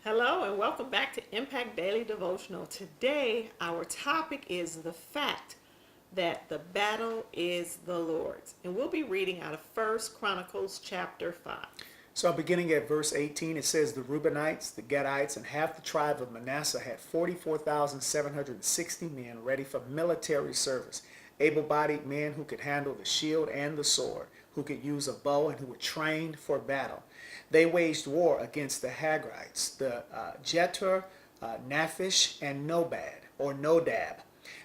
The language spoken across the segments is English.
Hello and welcome back to Impact Daily Devotional. Today, our topic is the fact that the battle is the Lord's. And we'll be reading out of First Chronicles chapter 5. So beginning at verse 18, it says, the Reubenites, the Gadites, and half the tribe of Manasseh had 44,760 men ready for military service, able-bodied men who could handle the shield and the sword, who could use a bow, and who were trained for battle. They waged war against the Hagrites, the Jetur, Naphish, and Nodab.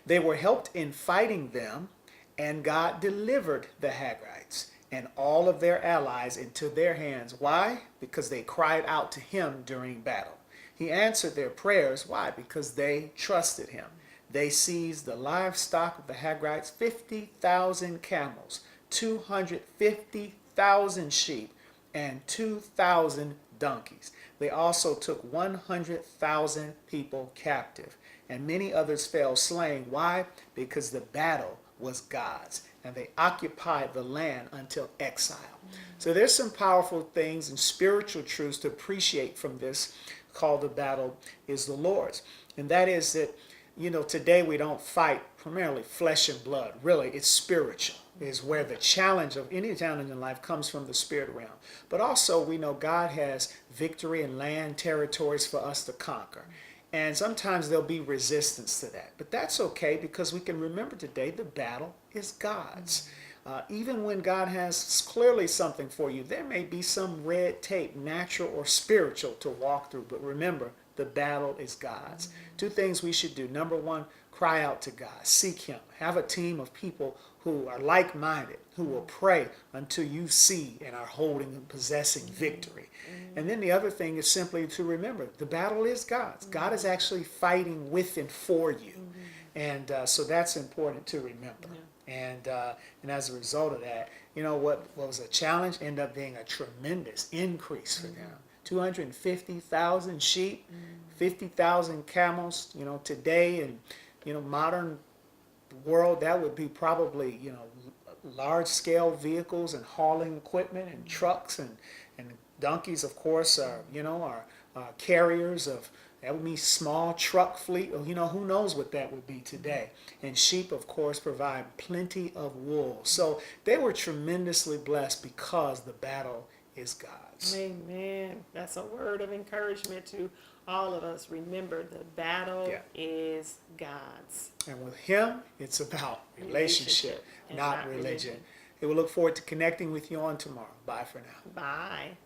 They were helped in fighting them, and God delivered the Hagrites and all of their allies into their hands. Why? Because they cried out to him during battle. He answered their prayers. Why? Because they trusted him. They seized the livestock of the Hagrites, 50,000 camels, 250,000 sheep, and 2,000 donkeys. They also took 100,000 people captive, and many others fell slain. Why? Because the battle was God's, and they occupied the land until exile. So there's some powerful things and spiritual truths to appreciate from this called the battle is the Lord's. And that is that, today we don't fight primarily flesh and blood. Really, it's spiritual. Is where the challenge of any challenge in life comes from the spirit realm. But also we know God has victory and land territories for us to conquer. And sometimes there'll be resistance to that. But that's okay, because we can remember today the battle is God's. Even when God has clearly something for you, there may be some red tape, natural or spiritual, to walk through. But remember, the battle is God's. Two things we should do. Number one, cry out to God. Seek him. Have a team of people who are like-minded, who will pray until you see and are holding and possessing victory. And then the other thing is simply to remember, the battle is God's. God is actually fighting with and for you. And so that's important to remember. And as a result of that, what was a challenge ended up being a tremendous increase for them. 250,000 sheep, 50,000 camels, today, and modern world, that would be probably large scale vehicles and hauling equipment and trucks, and donkeys, of course, are carriers of, that would be small truck fleet, or who knows what that would be today. And sheep, of course, provide plenty of wool. So they were tremendously blessed because the battle is God's. Amen. That's a word of encouragement to all of us. Remember, the battle is God's. And with him, it's about relationship, not religion. Hey, we'll look forward to connecting with you on tomorrow. Bye for now. Bye.